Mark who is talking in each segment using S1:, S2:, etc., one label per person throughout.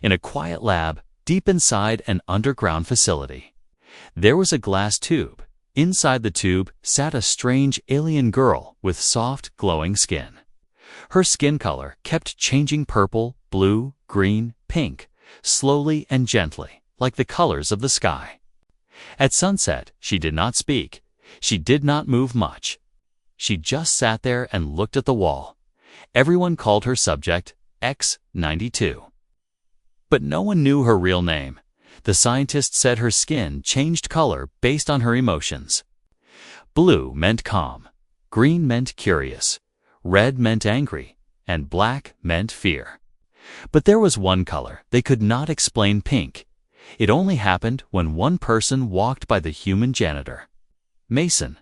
S1: In a quiet lab, deep inside an underground facility. There was a glass tube. Inside the tube sat a strange alien girl with soft, glowing skin. Her skin color kept changing purple, blue, green, pink, slowly and gently, like the colors of the sky. At sunset, she did not speak. She did not move much. She just sat there and looked at the wall. Everyone called her subject X-92. But no one knew her real name. The scientists said her skin changed color based on her emotions. Blue meant calm, green meant curious, red meant angry, and black meant fear. But there was one color they could not explain: pink. It only happened when one person walked by the human janitor. Mason.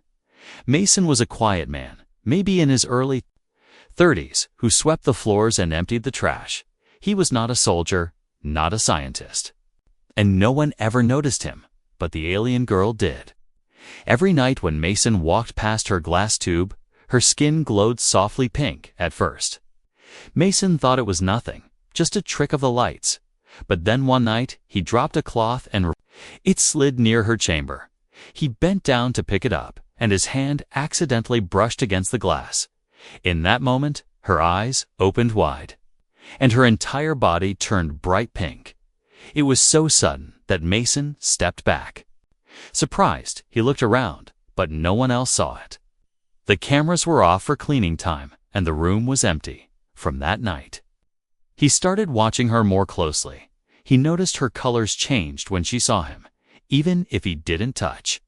S1: Mason was a quiet man, maybe in his early 30s, who swept the floors and emptied the trash. He was not a soldier, not a scientist. And no one ever noticed him, but the alien girl did. Every night when Mason walked past her glass tube, her skin glowed softly pink at first. Mason thought it was nothing, just a trick of the lights. But then one night, he dropped a cloth and it slid near her chamber. He bent down to pick it up, and his hand accidentally brushed against the glass. In that moment, her eyes opened wide, and her entire body turned bright pink. It was so sudden that Mason stepped back. Surprised, he looked around, but no one else saw it. The cameras were off for cleaning time, and the room was empty. From that night, he started watching her more closely. He noticed her colors changed when she saw him, even if he didn't touch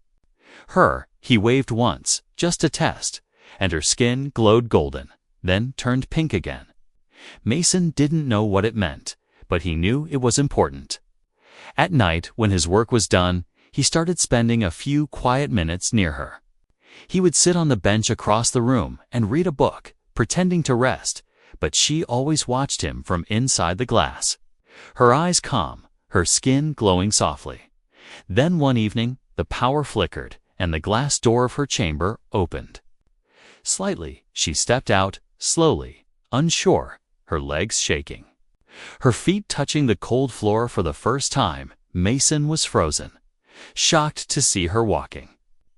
S1: her. He waved once, just to test, and her skin glowed golden, then turned pink again. Mason didn't know what it meant, but he knew it was important. At night, when his work was done, he started spending a few quiet minutes near her. He would sit on the bench across the room and read a book, pretending to rest, but she always watched him from inside the glass. Her eyes calm, her skin glowing softly. Then one evening, the power flickered, and the glass door of her chamber opened. Slightly, she stepped out, slowly, unsure, her legs shaking. Her feet touching the cold floor for the first time. Mason was frozen, shocked to see her walking.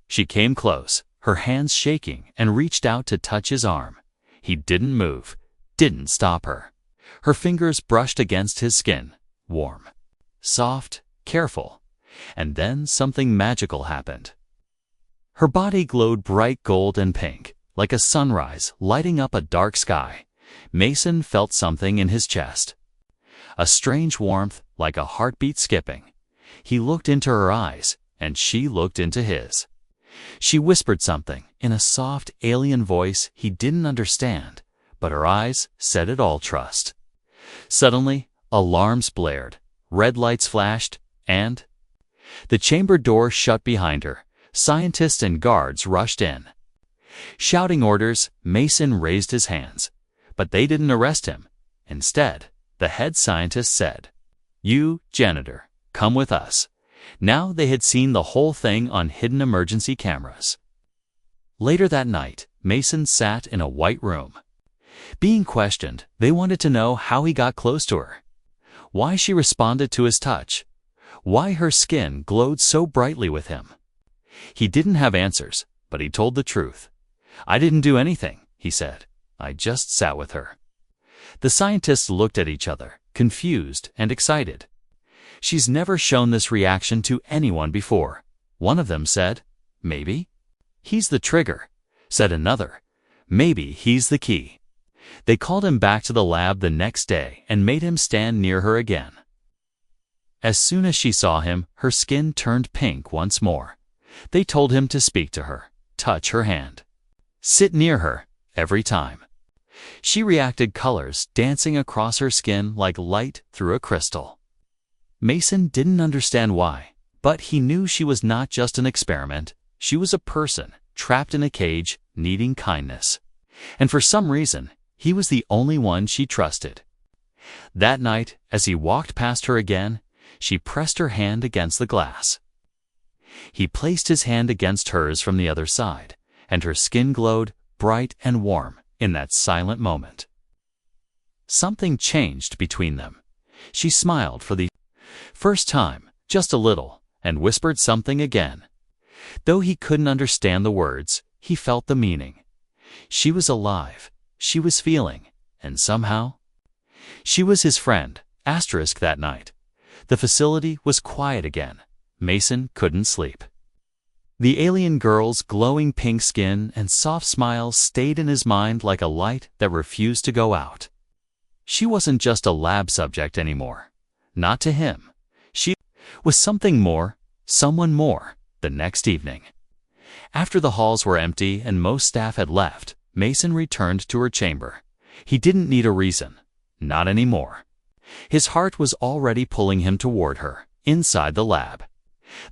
S1: She came close, her hands shaking, and reached out to touch his arm. He didn't move, didn't stop her. Her fingers brushed against his skin, warm, soft, careful. And then something magical happened. Her body glowed bright gold and pink, like a sunrise lighting up a dark sky. Mason felt something in his chest. A strange warmth, like a heartbeat skipping. He looked into her eyes, and she looked into his. She whispered something in a soft, alien voice he didn't understand, but her eyes said it all: trust. Suddenly, alarms blared, red lights flashed, and the chamber door shut behind her. Scientists and guards rushed in. Shouting orders, Mason raised his hands. But they didn't arrest him. Instead, the head scientist said, "You, janitor, come with us." Now they had seen the whole thing on hidden emergency cameras. Later that night, Mason sat in a white room. Being questioned, they wanted to know how he got close to her, why she responded to his touch, why her skin glowed so brightly with him. He didn't have answers, but he told the truth. "I didn't do anything," he said. "I just sat with her." The scientists looked at each other, confused and excited. "She's never shown this reaction to anyone before," one of them said. "Maybe he's the trigger," said another. "Maybe he's the key." They called him back to the lab the next day and made him stand near her again. As soon as she saw him, her skin turned pink once more. They told him to speak to her, touch her hand, sit near her every time. She reacted, colors dancing across her skin like light through a crystal. Mason didn't understand why, but he knew she was not just an experiment. She was a person, trapped in a cage, needing kindness. And for some reason, he was the only one she trusted. That night, as he walked past her again, she pressed her hand against the glass. He placed his hand against hers from the other side, and her skin glowed bright and warm in that silent moment. Something changed between them. She smiled for the first time, just a little, and whispered something again. Though he couldn't understand the words, he felt the meaning. She was alive, she was feeling, and somehow, she was his friend. Asterisk that night. The facility was quiet again. Mason couldn't sleep. The alien girl's glowing pink skin and soft smile stayed in his mind like a light that refused to go out. She wasn't just a lab subject anymore. Not to him. She was something more, someone more. The next evening, after the halls were empty and most staff had left, Mason returned to her chamber. He didn't need a reason. Not anymore. His heart was already pulling him toward her, inside the lab.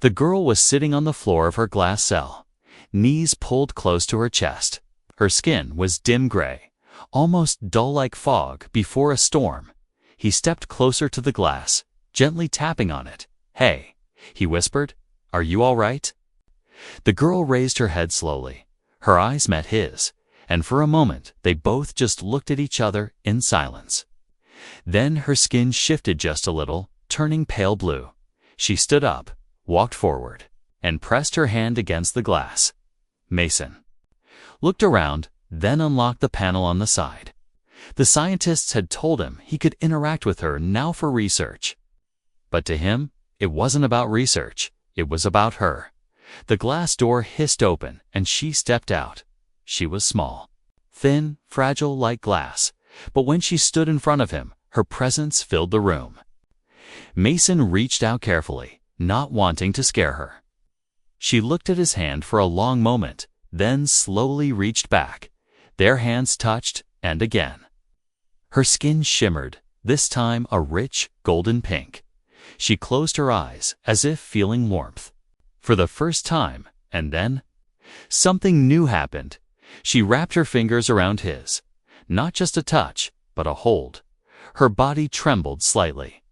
S1: The girl was sitting on the floor of her glass cell, knees pulled close to her chest. Her skin was dim gray, almost dull like fog before a storm. He stepped closer to the glass, gently tapping on it. "Hey," he whispered, "are you all right?" The girl raised her head slowly. Her eyes met his, and for a moment they both just looked at each other in silence. Then her skin shifted just a little, turning pale blue. She stood up, walked forward, and pressed her hand against the glass. Mason looked around, then unlocked the panel on the side. The scientists had told him he could interact with her now for research. But to him, it wasn't about research. It was about her. The glass door hissed open, and she stepped out. She was small, thin, fragile like glass, but when she stood in front of him, her presence filled the room. Mason reached out carefully, not wanting to scare her. She looked at his hand for a long moment, then slowly reached back. Their hands touched, and again. Her skin shimmered, this time a rich, golden pink. She closed her eyes, as if feeling warmth. For the first time, and then, something new happened. She wrapped her fingers around his. Not just a touch, but a hold. Her body trembled slightly.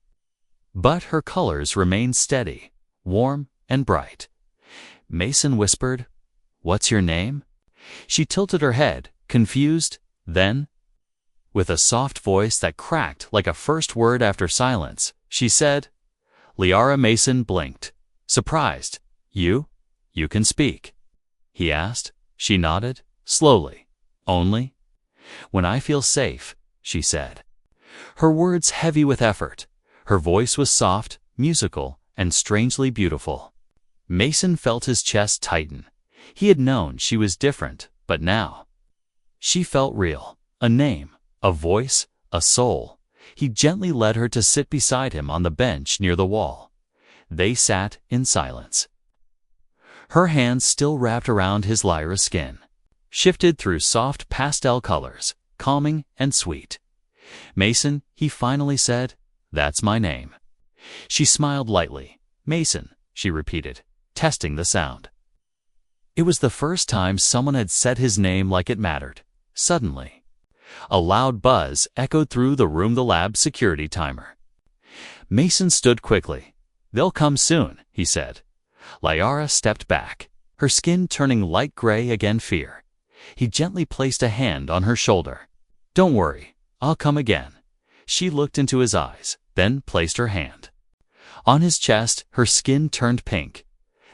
S1: But her colors remained steady, warm and bright. Mason whispered, "What's your name?" She tilted her head, confused, then, with a soft voice that cracked like a first word after silence, she said, Liara. Mason blinked, surprised. You can speak?" he asked. She nodded, slowly. "Only when I feel safe," she said. Her words heavy with effort. Her voice was soft, musical, and strangely beautiful. Mason felt his chest tighten. He had known she was different, but now she felt real. A name, a voice, a soul. He gently led her to sit beside him on the bench near the wall. They sat in silence. Her hands still wrapped around his Lyra's skin, shifted through soft pastel colors, calming and sweet. "Mason," he finally said, "that's my name." She smiled lightly. "Mason," she repeated, testing the sound. It was the first time someone had said his name like it mattered. Suddenly, a loud buzz echoed through the room. The lab security timer. Mason stood quickly. "They'll come soon," he said. Liara stepped back, her skin turning light gray again. Fear. He gently placed a hand on her shoulder. "Don't worry, I'll come again." She looked into his eyes, then placed her hand on his chest. Her skin turned pink,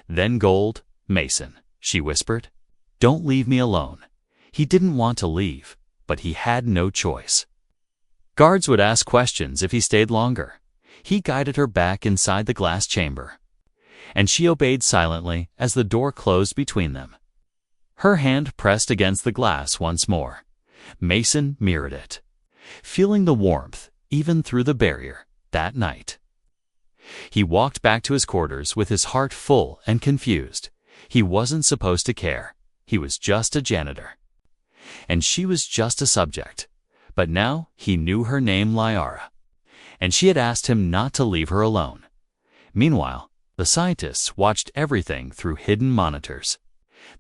S1: then gold. "Mason," she whispered, "don't leave me alone." He didn't want to leave, but he had no choice. Guards would ask questions if he stayed longer. He guided her back inside the glass chamber, and she obeyed silently as the door closed between them. Her hand pressed against the glass once more. Mason mirrored it, feeling the warmth even through the barrier. That night, he walked back to his quarters with his heart full and confused. He wasn't supposed to care. He was just a janitor, and she was just a subject. But now he knew her name, Liara, and she had asked him not to leave her alone. Meanwhile, the scientists watched everything through hidden monitors.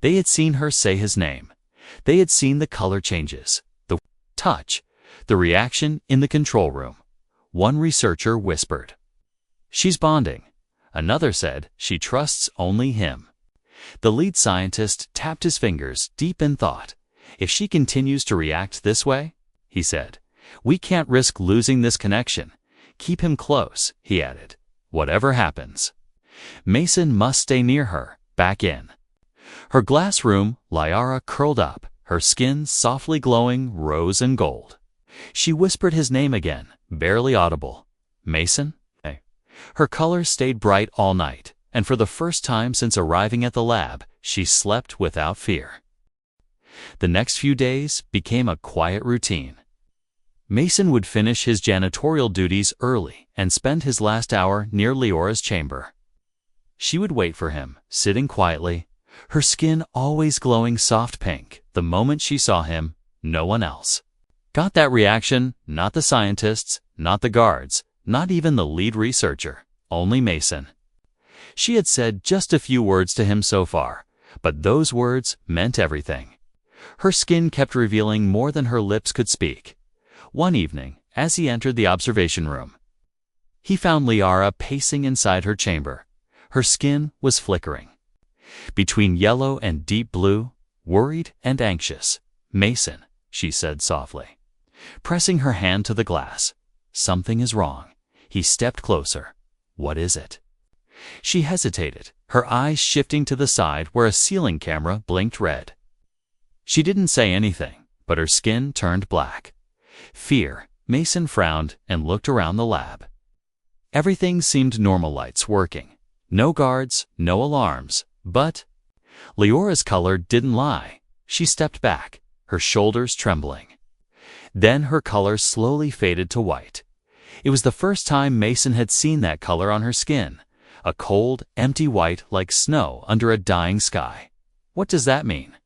S1: They had seen her say his name. They had seen the color changes, the touch, the reaction in the control room. One researcher whispered, "She's bonding." Another said, "She trusts only him." The lead scientist tapped his fingers, deep in thought. "If she continues to react this way," he said, "we can't risk losing this connection. Keep him close, he added. Whatever happens. Mason must stay near her, back in her glass room. Liara curled up, her skin softly glowing rose and gold. She whispered his name again, barely audible. Mason? Her color stayed bright all night, and for the first time since arriving at the lab, she slept without fear. The next few days became a quiet routine. Mason would finish his janitorial duties early and spend his last hour near Leora's chamber. She would wait for him, sitting quietly, her skin always glowing soft pink. The moment she saw him, no one else got that reaction, not the scientists, not the guards, not even the lead researcher, only Mason. She had said just a few words to him so far, but those words meant everything. Her skin kept revealing more than her lips could speak. One evening, as he entered the observation room, he found Liara pacing inside her chamber. Her skin was flickering between yellow and deep blue, worried and anxious. Mason, she said softly, pressing her hand to the glass. Something is wrong. He stepped closer. What is it? She hesitated, her eyes shifting to the side where a ceiling camera blinked red. She didn't say anything, but her skin turned black. Fear. Mason frowned and looked around the lab. Everything seemed normal, lights working. No guards, no alarms, but Leora's color didn't lie. She stepped back, her shoulders trembling. Then her color slowly faded to white. It was the first time Mason had seen that color on her skin, a cold, empty white like snow under a dying sky. What does that mean?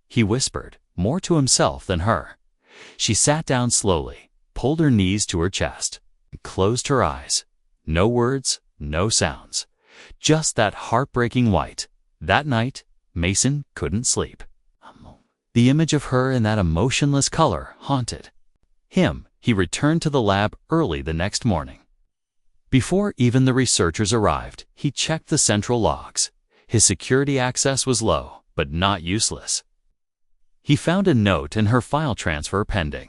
S1: He whispered, more to himself than her. She sat down slowly, pulled her knees to her chest, and closed her eyes. No words, no sounds. Just that heartbreaking white. That night, Mason couldn't sleep. The image of her in that emotionless color haunted him. He returned to the lab early the next morning. Before even the researchers arrived, he checked the central logs. His security access was low, but not useless. He found a note in her file transfer pending.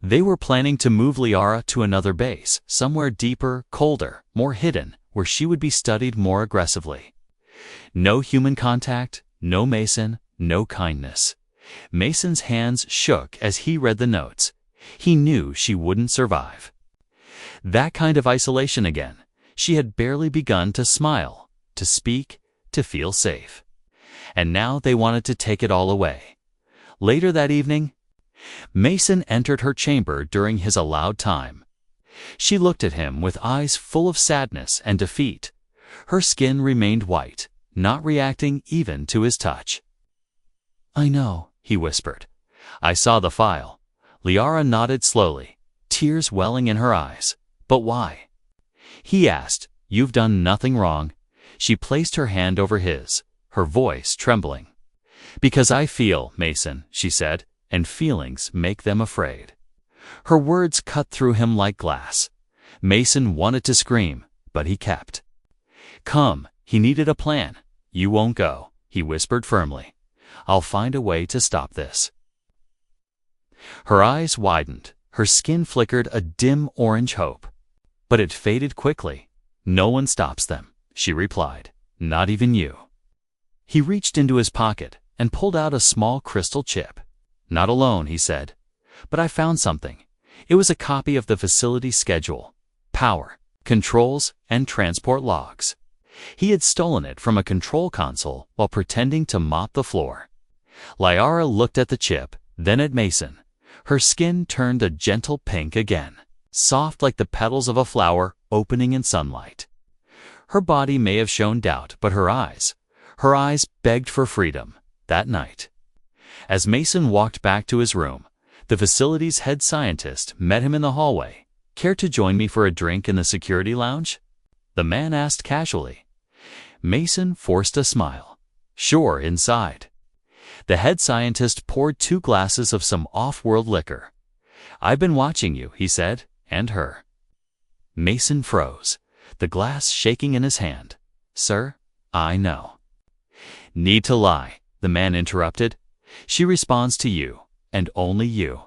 S1: They were planning to move Liara to another base, somewhere deeper, colder, more hidden, where she would be studied more aggressively. No human contact, no Mason, no kindness. Mason's hands shook as he read the notes. He knew she wouldn't survive. That kind of isolation again. She had barely begun to smile, to speak, to feel safe. And now they wanted to take it all away. Later that evening, Mason entered her chamber during his allowed time. She looked at him with eyes full of sadness and defeat. Her skin remained white, not reacting even to his touch. I know, he whispered. I saw the file. Liara nodded slowly, tears welling in her eyes. But why? He asked. You've done nothing wrong. She placed her hand over his, her voice trembling. Because I feel, Mason, she said, and feelings make them afraid. Her words cut through him like glass. Mason wanted to scream, but he kept. Come, he needed a plan. You won't go, he whispered firmly. I'll find a way to stop this. Her eyes widened, her skin flickered a dim orange hope. But it faded quickly. No one stops them, she replied. Not even you. He reached into his pocket and pulled out a small crystal chip. Not alone, he said. But I found something. It was a copy of the facility schedule, power, controls, and transport logs. He had stolen it from a control console while pretending to mop the floor. Liara looked at the chip, then at Mason. Her skin turned a gentle pink again, soft like the petals of a flower opening in sunlight. Her body may have shown doubt, but her eyes begged for freedom that night. As Mason walked back to his room, the facility's head scientist met him in the hallway. Care to join me for a drink in the security lounge? The man asked casually. Mason forced a smile. Sure, inside. The head scientist poured 2 glasses of some off-world liquor. I've been watching you, he said, and her. Mason froze, the glass shaking in his hand. Sir, I know. Need to lie, the man interrupted. She responds to you, and only you.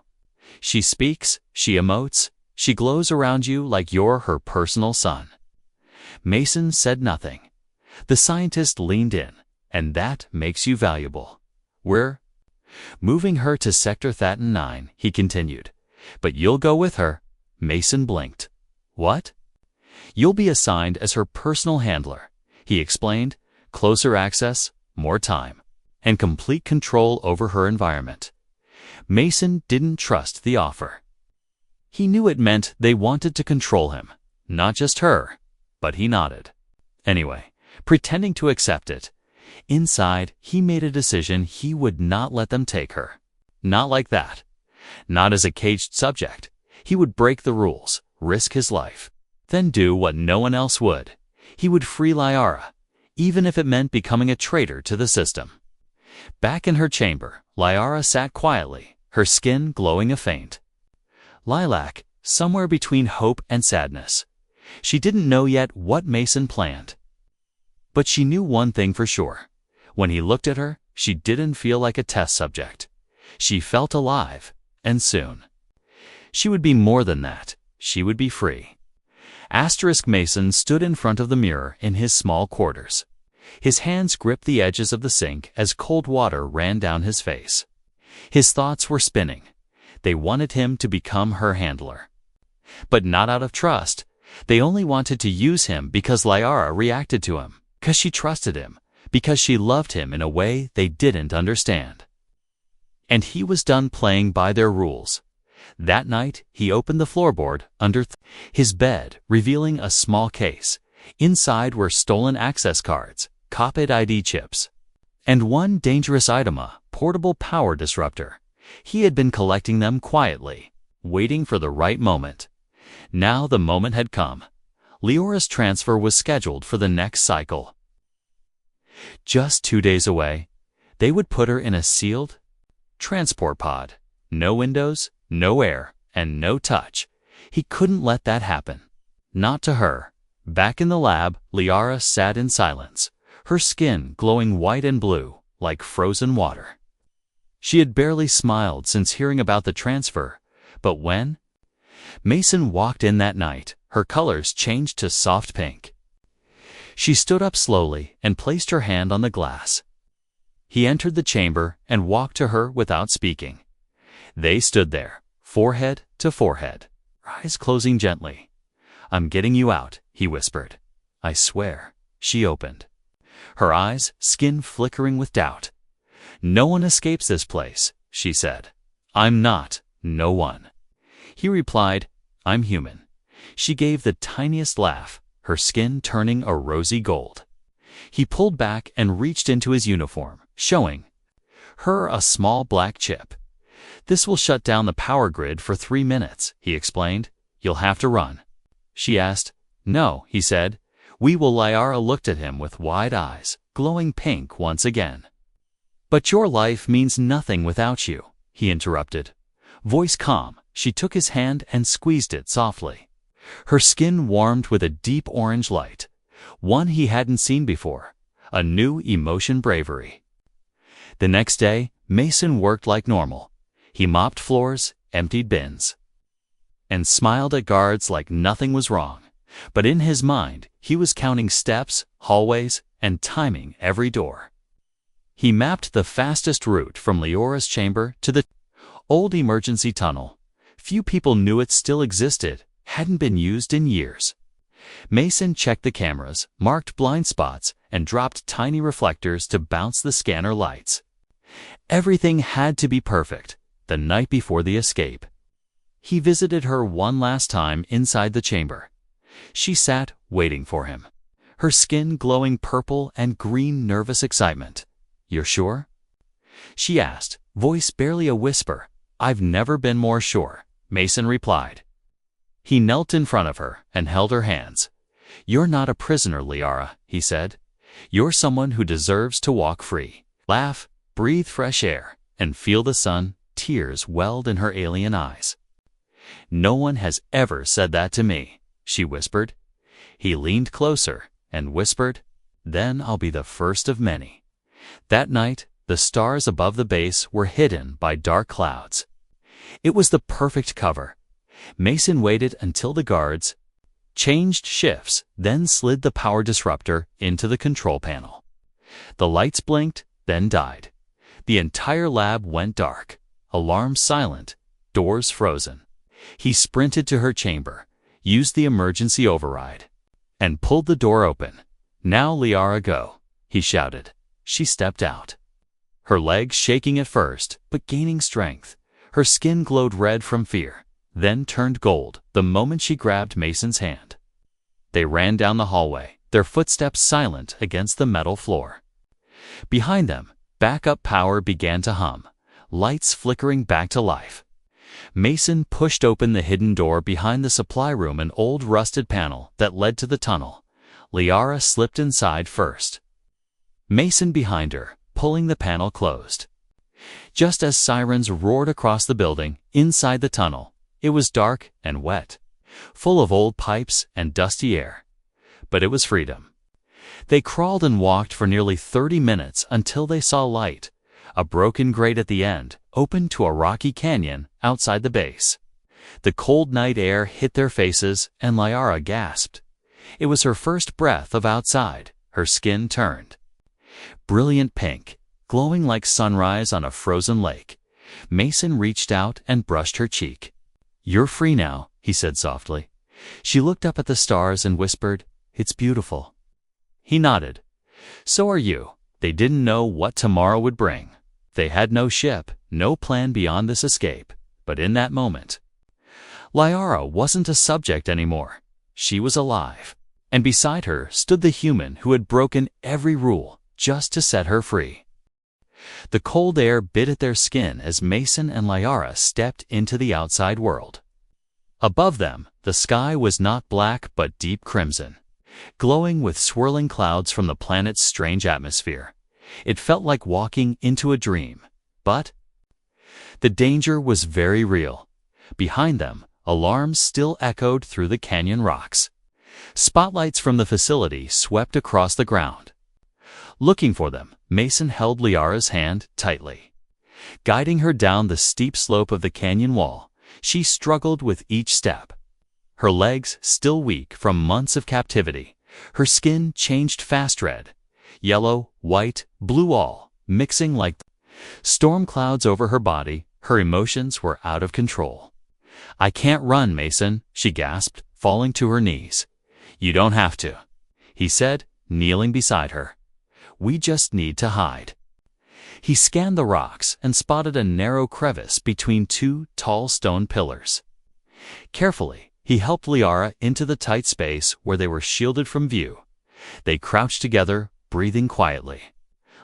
S1: She speaks, she emotes, She glows around you like you're her personal sun." Mason said nothing. The scientist leaned in. "And that makes you valuable. We're moving her to Sector Thatton 9, he continued. "But you'll go with her." Mason blinked. "What?" "You'll be assigned as her personal handler," he explained. "Closer access, more time, and complete control over her environment." Mason didn't trust the offer. He knew it meant they wanted to control him, not just her, but he nodded. Anyway, pretending to accept it, inside he made a decision he would not let them take her. Not like that. Not as a caged subject. He would break the rules, risk his life, then do what no one else would. He would free Liara, even if it meant becoming a traitor to the system. Back in her chamber, Liara sat quietly, her skin glowing a faint lilac, somewhere between hope and sadness. She didn't know yet what Mason planned. But she knew one thing for sure. When he looked at her, she didn't feel like a test subject. She felt alive, and soon. She would be more than that. She would be free. Mason stood in front of the mirror in his small quarters. His hands gripped the edges of the sink as cold water ran down his face. His thoughts were spinning. They wanted him to become her handler. But not out of trust. They only wanted to use him because Liara reacted to him, because she trusted him, because she loved him in a way they didn't understand. And he was done playing by their rules. That night, he opened the floorboard under his bed, revealing a small case. Inside were stolen access cards, copied ID chips, and one dangerous item, a portable power disruptor. He had been collecting them quietly, waiting for the right moment. Now the moment had come. Liara's transfer was scheduled for the next cycle. Just 2 days away, they would put her in a sealed transport pod. No windows, no air, and no touch. He couldn't let that happen. Not to her. Back in the lab, Liara sat in silence, her skin glowing white and blue, like frozen water. She had barely smiled since hearing about the transfer, but when Mason walked in that night, her colors changed to soft pink. She stood up slowly and placed her hand on the glass. He entered the chamber and walked to her without speaking. They stood there, forehead to forehead, eyes closing gently. "I'm getting you out," he whispered. "I swear." She opened, her eyes, skin flickering with doubt. "No one escapes this place," she said. "I'm not, no one." He replied, "I'm human." She gave the tiniest laugh, her skin turning a rosy gold. He pulled back and reached into his uniform, showing her a small black chip. "This will shut down the power grid for 3 minutes," he explained. "You'll have to run." She asked. "No," he said. "We will." Liara looked at him with wide eyes, glowing pink once again. "But your life means nothing without you," he interrupted. Voice calm, she took his hand and squeezed it softly. Her skin warmed with a deep orange light, one he hadn't seen before, a new emotion bravery. The next day, Mason worked like normal. He mopped floors, emptied bins, and smiled at guards like nothing was wrong. But in his mind, he was counting steps, hallways, and timing every door. He mapped the fastest route from Liara's chamber to the old emergency tunnel. Few people knew it still existed, hadn't been used in years. Mason checked the cameras, marked blind spots, and dropped tiny reflectors to bounce the scanner lights. Everything had to be perfect the night before the escape. He visited her one last time inside the chamber. She sat, waiting for him, her skin glowing purple and green nervous excitement. "You're sure?" she asked, voice barely a whisper. "I've never been more sure," Mason replied. He knelt in front of her and held her hands. "You're not a prisoner, Liara," he said. "You're someone who deserves to walk free, laugh, breathe fresh air, and feel the sun." Tears welled in her alien eyes. "No one has ever said that to me," she whispered. He leaned closer and whispered, "Then I'll be the first of many." That night, the stars above the base were hidden by dark clouds. It was the perfect cover. Mason waited until the guards changed shifts, then slid the power disruptor into the control panel. The lights blinked, then died. The entire lab went dark, alarms silent, doors frozen. He sprinted to her chamber, used the emergency override, and pulled the door open. "Now, Liara, go," he shouted. She stepped out, her legs shaking at first, but gaining strength. Her skin glowed red from fear, then turned gold the moment she grabbed Mason's hand. They ran down the hallway, their footsteps silent against the metal floor. Behind them, backup power began to hum, lights flickering back to life. Mason pushed open the hidden door behind the supply room, an old rusted panel that led to the tunnel. Liara slipped inside first, Mason behind her, pulling the panel closed. Just as sirens roared across the building, inside the tunnel, it was dark and wet, full of old pipes and dusty air. But it was freedom. They crawled and walked for nearly 30 minutes until they saw light. A broken grate at the end opened to a rocky canyon outside the base. The cold night air hit their faces, and Liara gasped. It was her first breath of outside. Her skin turned brilliant pink, glowing like sunrise on a frozen lake. Mason reached out and brushed her cheek. "You're free now," he said softly. She looked up at the stars and whispered, "It's beautiful." He nodded. "So are you." They didn't know what tomorrow would bring. They had no ship, no plan beyond this escape. But in that moment, Liara wasn't a subject anymore. She was alive. And beside her stood the human who had broken every rule just to set her free. The cold air bit at their skin as Mason and Liara stepped into the outside world. Above them, the sky was not black but deep crimson, glowing with swirling clouds from the planet's strange atmosphere. It felt like walking into a dream. But the danger was very real. Behind them, alarms still echoed through the canyon rocks. Spotlights from the facility swept across the ground. Looking for them, Mason held Liara's hand tightly. Guiding her down the steep slope of the canyon wall, she struggled with each step. Her legs still weak from months of captivity, her skin changed fast red, yellow, white, blue, all mixing like storm clouds over her body. Her emotions were out of control. "I can't run, Mason," she gasped, falling to her knees. "You don't have to," he said, kneeling beside her. "We just need to hide." He scanned the rocks and spotted a narrow crevice between two tall stone pillars. Carefully, he helped Liara into the tight space where they were shielded from view. They crouched together, breathing quietly,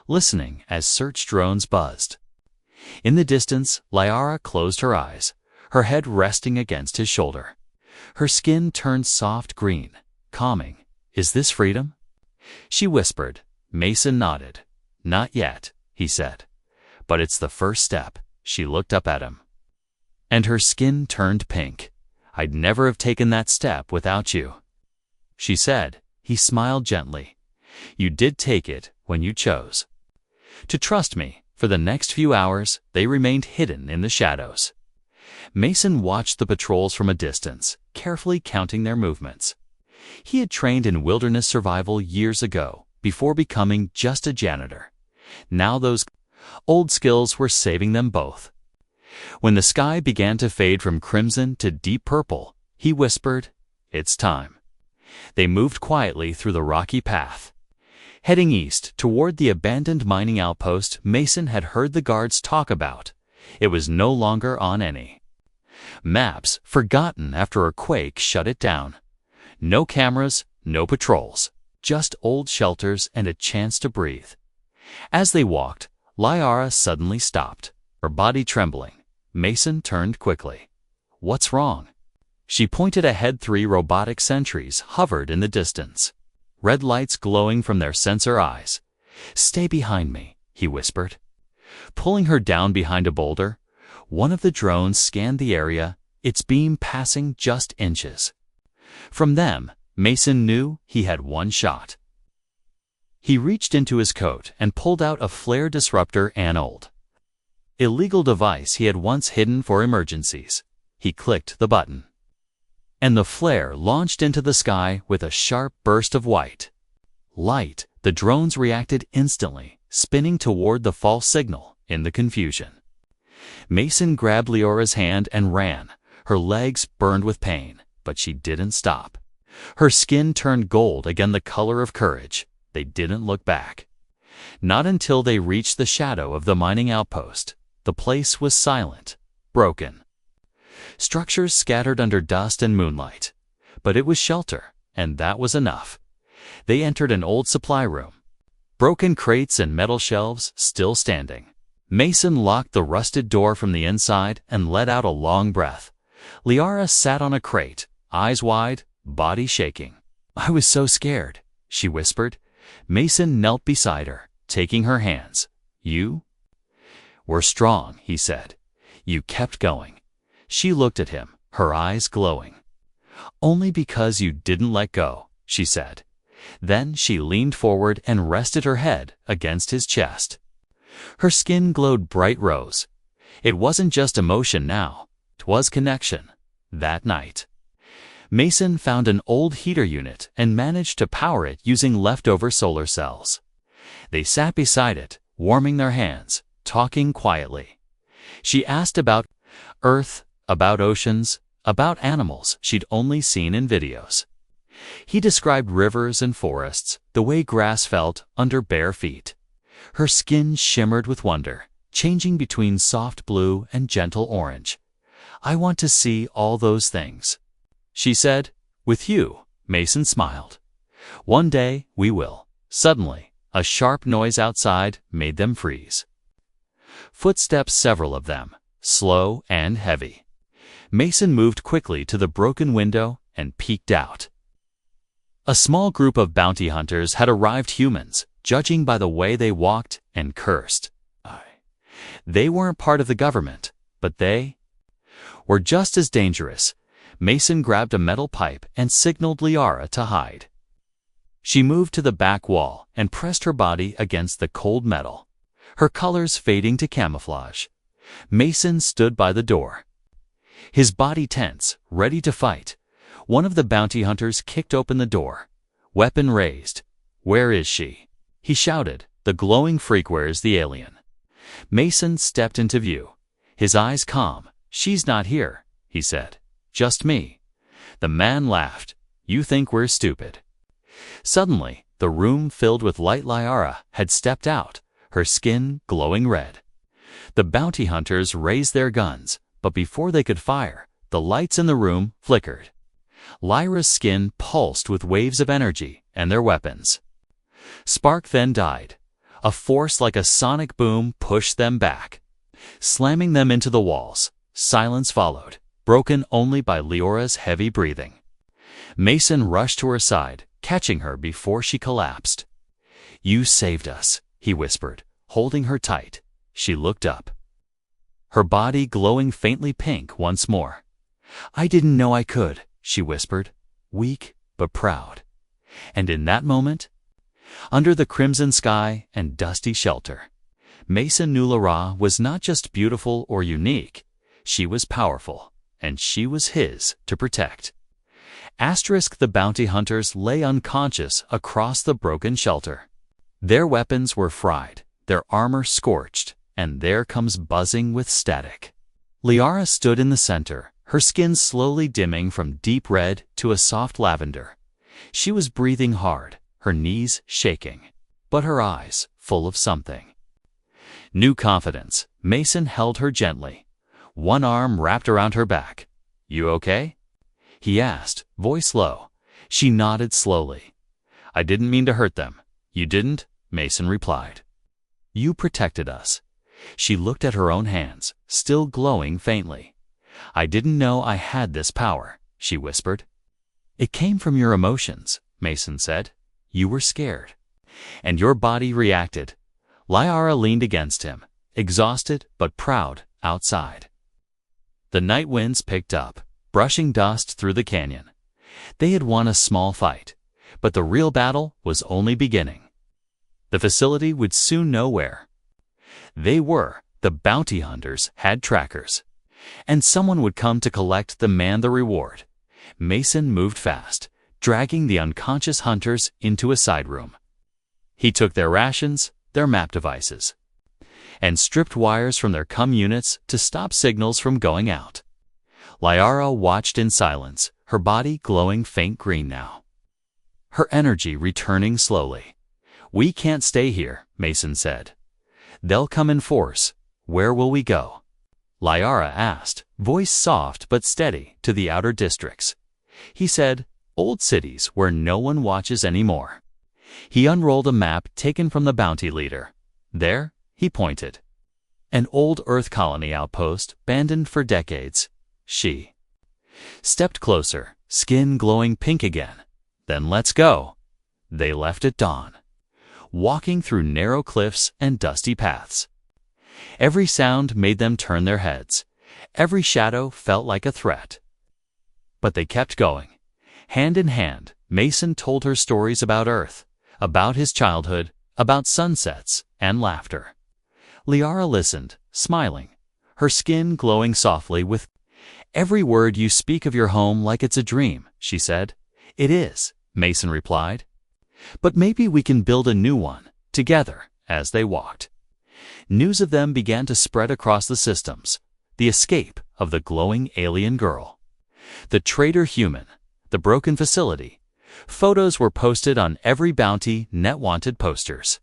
S1: listening as search drones buzzed. In the distance, Liara closed her eyes, her head resting against his shoulder. Her skin turned soft green, calming. "Is this freedom?" she whispered. Mason nodded. "Not yet," he said. "But it's the first step." She looked up at him, and her skin turned pink. "I'd never have taken that step without you," she said. He smiled gently. "You did take it when you chose to trust me." For the next few hours, they remained hidden in the shadows. Mason watched the patrols from a distance, carefully counting their movements. He had trained in wilderness survival years ago, before becoming just a janitor. Now those old skills were saving them both. When the sky began to fade from crimson to deep purple, he whispered, "It's time." They moved quietly through the rocky path. Heading east toward the abandoned mining outpost Mason had heard the guards talk about. It was no longer on any maps, forgotten after a quake shut it down. No cameras, no patrols, just old shelters and a chance to breathe. As they walked, Liara suddenly stopped, her body trembling. Mason turned quickly. "What's wrong?" She pointed ahead. 3 robotic sentries hovered in the distance, red lights glowing from their sensor eyes. "Stay behind me," he whispered. Pulling her down behind a boulder, one of the drones scanned the area, its beam passing just inches. From them, Mason knew he had one shot. He reached into his coat and pulled out a flare disruptor, an old illegal device he had once hidden for emergencies. He clicked the button, and the flare launched into the sky with a sharp burst of white light. The drones reacted instantly, spinning toward the false signal in the confusion. Mason grabbed Leora's hand and ran. Her legs burned with pain, but she didn't stop. Her skin turned gold, again the color of courage. They didn't look back. Not until they reached the shadow of the mining outpost. The place was silent, broken. Structures scattered under dust and moonlight. But it was shelter, and that was enough. They entered an old supply room. Broken crates and metal shelves still standing. Mason locked the rusted door from the inside and let out a long breath. Liara sat on a crate, eyes wide, body shaking. "I was so scared," she whispered. Mason knelt beside her, taking her hands. "You were strong," he said. "You kept going." She looked at him, her eyes glowing. "Only because you didn't let go," she said. Then she leaned forward and rested her head against his chest. Her skin glowed bright rose. It wasn't just emotion now, 'twas connection. That night, Mason found an old heater unit and managed to power it using leftover solar cells. They sat beside it, warming their hands, talking quietly. She asked about Earth, about oceans, about animals she'd only seen in videos. He described rivers and forests, the way grass felt under bare feet. Her skin shimmered with wonder, changing between soft blue and gentle orange. "I want to see all those things," she said. "With you," Mason smiled. "One day we will." Suddenly, a sharp noise outside made them freeze. Footsteps, several of them, slow and heavy. Mason moved quickly to the broken window and peeked out. A small group of bounty hunters had arrived. Humans, judging by the way they walked and cursed. They weren't part of the government, but they were just as dangerous. Mason grabbed a metal pipe and signaled Liara to hide. She moved to the back wall and pressed her body against the cold metal, her colors fading to camouflage. Mason stood by the door, his body tense, ready to fight. One of the bounty hunters kicked open the door, weapon raised. "Where is she?" he shouted. "The glowing freak, where's the alien?" Mason stepped into view, his eyes calm. "She's not here," he said. "Just me." The man laughed. "You think we're stupid." Suddenly, the room filled with light. Liara had stepped out, her skin glowing red. The bounty hunters raised their guns, but before they could fire, the lights in the room flickered. Lyra's skin pulsed with waves of energy and their weapons. Spark then died. A force like a sonic boom pushed them back, slamming them into the walls. Silence followed, broken only by Leora's heavy breathing. Mason rushed to her side, catching her before she collapsed. "You saved us," he whispered, holding her tight. She looked up, her body glowing faintly pink once more. "I didn't know I could," she whispered, weak but proud. And in that moment, under the crimson sky and dusty shelter, Mason knew Lara was not just beautiful or unique, she was powerful, and she was his to protect. The bounty hunters lay unconscious across the broken shelter. Their weapons were fried, their armor scorched, and there comes buzzing with static. Liara stood in the center, her skin slowly dimming from deep red to a soft lavender. She was breathing hard, her knees shaking, but her eyes full of something. New confidence. Mason held her gently, one arm wrapped around her back. "You okay?" he asked, voice low. She nodded slowly. "I didn't mean to hurt them." "You didn't?" Mason replied. "You protected us." She looked at her own hands, still glowing faintly. "I didn't know I had this power," she whispered. "It came from your emotions," Mason said. "You were scared, and your body reacted." Liara leaned against him, exhausted but proud, outside. The night winds picked up, brushing dust through the canyon. They had won a small fight, but the real battle was only beginning. The facility would soon know where they were. The bounty hunters had trackers. And someone would come to collect the reward. Mason moved fast, dragging the unconscious hunters into a side room. He took their rations, their map devices, and stripped wires from their units to stop signals from going out. Liara watched in silence, her body glowing faint green now, her energy returning slowly. "We can't stay here," Mason said. "They'll come in force. Where will we go?" Liara asked, voice soft but steady, to the outer districts. He said, "Old cities where no one watches anymore." He unrolled a map taken from the bounty leader. There, he pointed. An old Earth colony outpost, abandoned for decades. She stepped closer, skin glowing pink again. "Then let's go." They left at dawn, walking through narrow cliffs and dusty paths. Every sound made them turn their heads. Every shadow felt like a threat. But they kept going. Hand in hand, Mason told her stories about Earth, about his childhood, about sunsets and laughter. Liara listened, smiling, her skin glowing softly with "Every word you speak of your home like it's a dream," she said. "It is," Mason replied. "But maybe we can build a new one, together." As they walked, news of them began to spread across the systems. The escape of the glowing alien girl, the traitor human, the broken facility. Photos were posted on every bounty net wanted posters,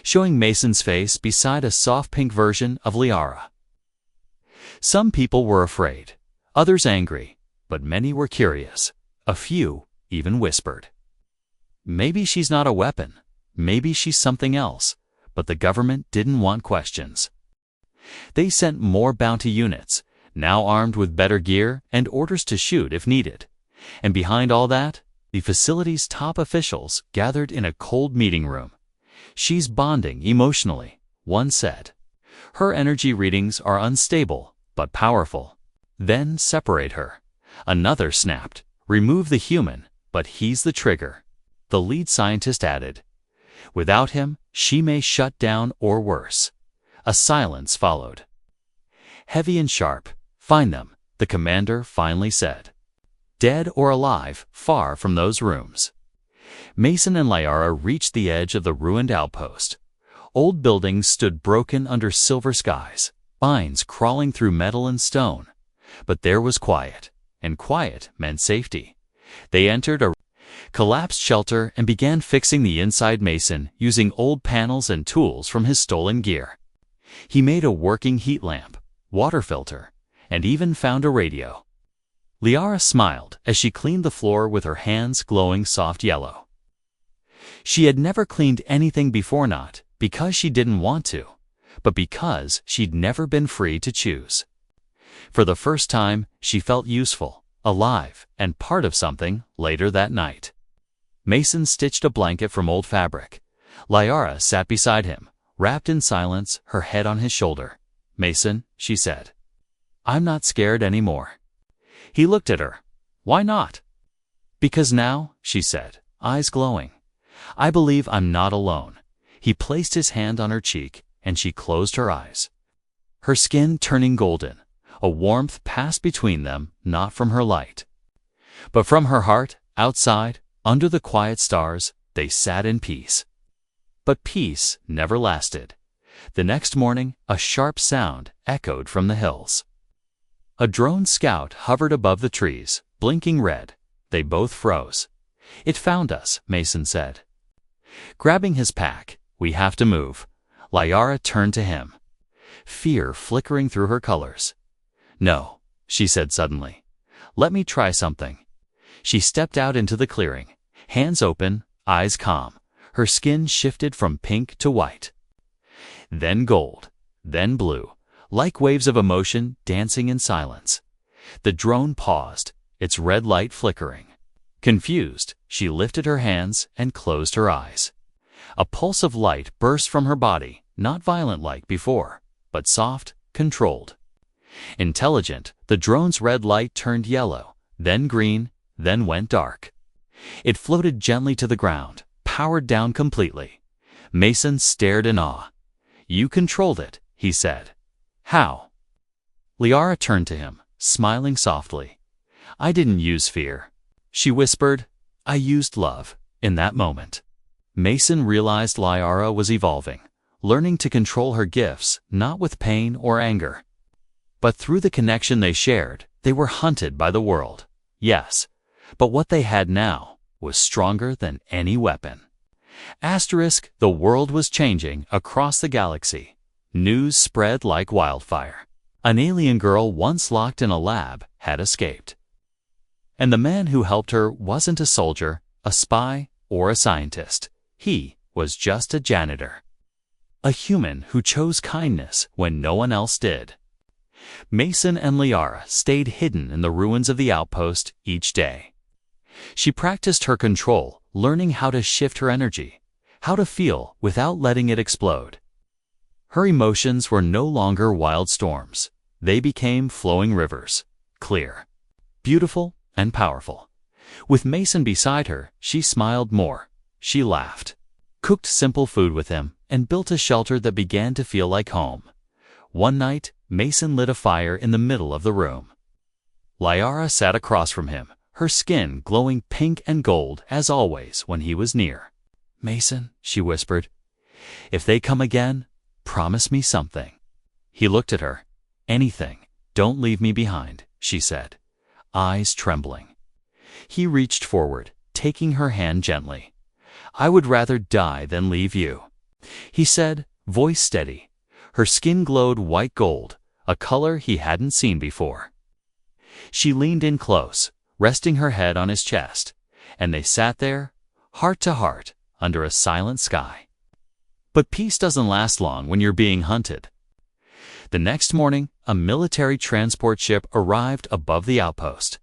S1: showing Mason's face beside a soft pink version of Liara. Some people were afraid, others angry, but many were curious. A few even whispered, "Maybe she's not a weapon. Maybe she's something else." But the government didn't want questions. They sent more bounty units, now armed with better gear and orders to shoot if needed. And behind all that, the facility's top officials gathered in a cold meeting room. "She's bonding emotionally," one said. "Her energy readings are unstable, but powerful." "Then separate her." Another snapped. "Remove the human, but he's the trigger." The lead scientist added, "Without him, she may shut down or worse." A silence followed, heavy and sharp. "Find them," the commander finally said. Dead or alive, far from those rooms. Mason and Liara reached the edge of the ruined outpost. Old buildings stood broken under silver skies, vines crawling through metal and stone. But there was quiet, and quiet meant safety. They entered a collapsed shelter and began fixing the inside. Mason using old panels and tools from his stolen gear. He made a working heat lamp, water filter, and even found a radio. Liara smiled as she cleaned the floor with her hands glowing soft yellow. She had never cleaned anything before, not because she didn't want to, but because she'd never been free to choose. For the first time, she felt useful, alive, and part of something. Later that night, Mason stitched a blanket from old fabric. Liara sat beside him, wrapped in silence, her head on his shoulder. "Mason," she said, "I'm not scared anymore." He looked at her. "Why not?" "Because now," she said, eyes glowing, "I believe I'm not alone." He placed his hand on her cheek, and she closed her eyes, her skin turning golden. A warmth passed between them, not from her light, but from her heart. Outside, under the quiet stars, they sat in peace. But peace never lasted. The next morning, a sharp sound echoed from the hills. A drone scout hovered above the trees, blinking red. They both froze. "It found us," Mason said. Grabbing his pack, "We have to move." Liara turned to him, fear flickering through her colors. "No," she said suddenly. "Let me try something." She stepped out into the clearing, hands open, eyes calm. Her skin shifted from pink to white, then gold, then blue, like waves of emotion dancing in silence. The drone paused, its red light flickering. Confused, she lifted her hands and closed her eyes. A pulse of light burst from her body, not violent like before, but soft, controlled. Intelligent, the drone's red light turned yellow, then green, then went dark. It floated gently to the ground, powered down completely. Mason stared in awe. "You controlled it," he said. "How?" Liara turned to him, smiling softly. "I didn't use fear," she whispered. "I used love, in that moment." Mason realized Liara was evolving, learning to control her gifts, not with pain or anger. But through the connection they shared, they were hunted by the world. Yes, but what they had now was stronger than any weapon. The world was changing across the galaxy. News spread like wildfire. An alien girl once locked in a lab had escaped. And the man who helped her wasn't a soldier, a spy, or a scientist. He was just a janitor. A human who chose kindness when no one else did. Mason and Liara stayed hidden in the ruins of the outpost each day. She practiced her control, learning how to shift her energy, how to feel without letting it explode. Her emotions were no longer wild storms. They became flowing rivers, clear, beautiful, and powerful. With Mason beside her, she smiled more. She laughed, cooked simple food with him, and built a shelter that began to feel like home. One night, Mason lit a fire in the middle of the room. Liara sat across from him, her skin glowing pink and gold as always when he was near. "Mason," she whispered, "if they come again, promise me something." He looked at her. "Anything. Don't leave me behind," she said, eyes trembling. He reached forward, taking her hand gently. "I would rather die than leave you," he said, voice steady. Her skin glowed white gold, a color he hadn't seen before. She leaned in close, resting her head on his chest, and they sat there, heart to heart, under a silent sky. But peace doesn't last long when you're being hunted. The next morning, a military transport ship arrived above the outpost.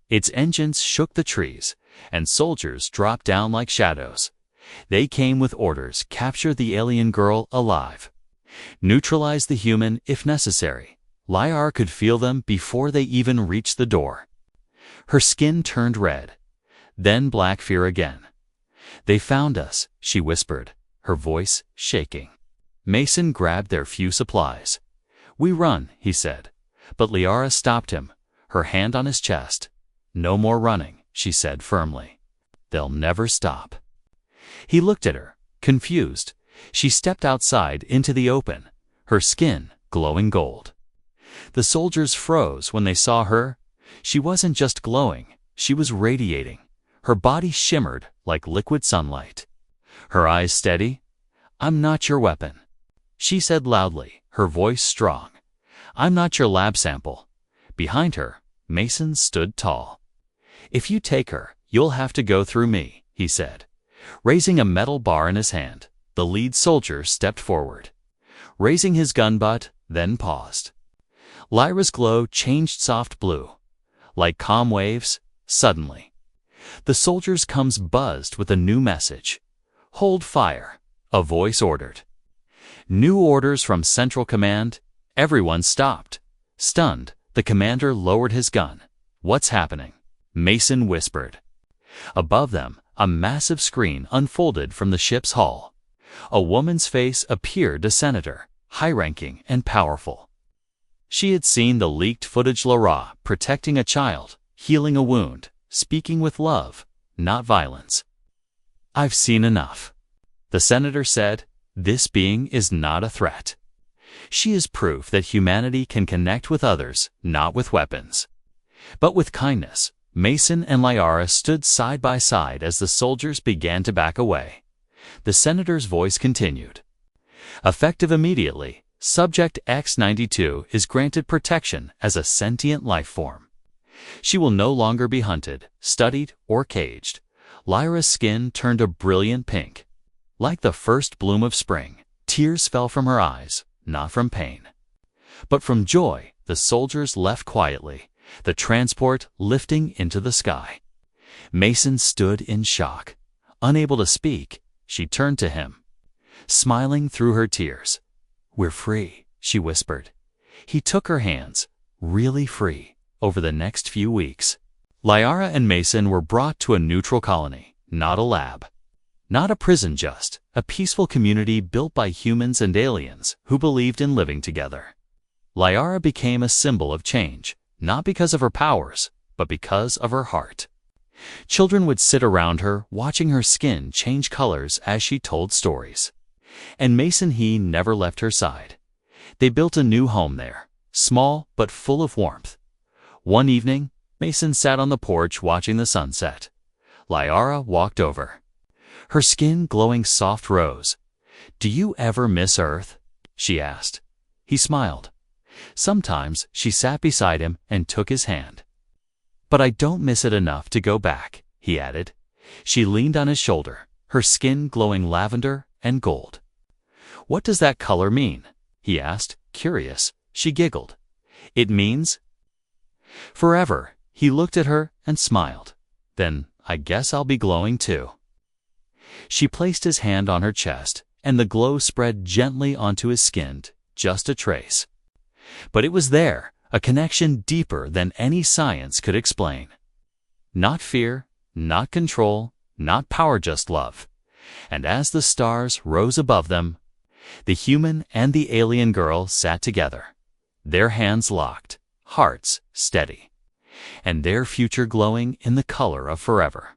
S1: Its engines shook the trees, and soldiers dropped down like shadows. They came with orders: capture the alien girl alive. Neutralize the human if necessary. Liara could feel them before they even reached the door. Her skin turned red, then black fear again. "They found us," she whispered, her voice shaking. Mason grabbed their few supplies. "We run," he said, but Liara stopped him, her hand on his chest. "No more running," she said firmly. "They'll never stop." He looked at her, confused. She stepped outside into the open, her skin glowing gold. The soldiers froze when they saw her. She wasn't just glowing, she was radiating. Her body shimmered like liquid sunlight. Her eyes steady. "I'm not your weapon," she said loudly, her voice strong. "I'm not your lab sample." Behind her, Mason stood tall. "If you take her, you'll have to go through me," he said. Raising a metal bar in his hand, the lead soldier stepped forward, raising his gun butt, then paused. Lyra's glow changed soft blue, like calm waves, suddenly. The soldier's comes buzzed with a new message. "Hold fire," a voice ordered. New orders from Central Command. Everyone stopped. Stunned, the commander lowered his gun. "What's happening?" Mason whispered. Above them, a massive screen unfolded from the ship's hull. A woman's face appeared, a senator, high-ranking and powerful. She had seen the leaked footage. Lara protecting a child, healing a wound, speaking with love, not violence. "I've seen enough," the senator said. "This being is not a threat. She is proof that humanity can connect with others, not with weapons." But with kindness, Mason and Liara stood side by side as the soldiers began to back away. The senator's voice continued. "Effective immediately, Subject X-92 is granted protection as a sentient life form. She will no longer be hunted, studied, or caged." Lyra's skin turned a brilliant pink. Like the first bloom of spring, tears fell from her eyes, not from pain, but from joy. The soldiers left quietly, the transport lifting into the sky. Mason stood in shock. Unable to speak, she turned to him, smiling through her tears. "We're free," she whispered. He took her hands, really free, over the next few weeks. Liara and Mason were brought to a neutral colony, not a lab. Not a prison, just a peaceful community built by humans and aliens who believed in living together. Liara became a symbol of change, not because of her powers, but because of her heart. Children would sit around her, watching her skin change colors as she told stories. And Mason he never left her side. They built a new home there, small but full of warmth. One evening, Mason sat on the porch watching the sunset. Liara walked over, her skin glowing soft rose. "Do you ever miss Earth?" she asked. He smiled. Sometimes she sat beside him and took his hand. "But I don't miss it enough to go back," he added. She leaned on his shoulder, her skin glowing lavender and gold. "What does that color mean?" he asked, curious. She giggled. "It means forever." He looked at her and smiled. "Then I guess I'll be glowing too." She placed his hand on her chest, and the glow spread gently onto his skin, just a trace. But it was there, a connection deeper than any science could explain. Not fear, not control, not power, just love. And as the stars rose above them, the human and the alien girl sat together, their hands locked, hearts steady, and their future glowing in the color of forever.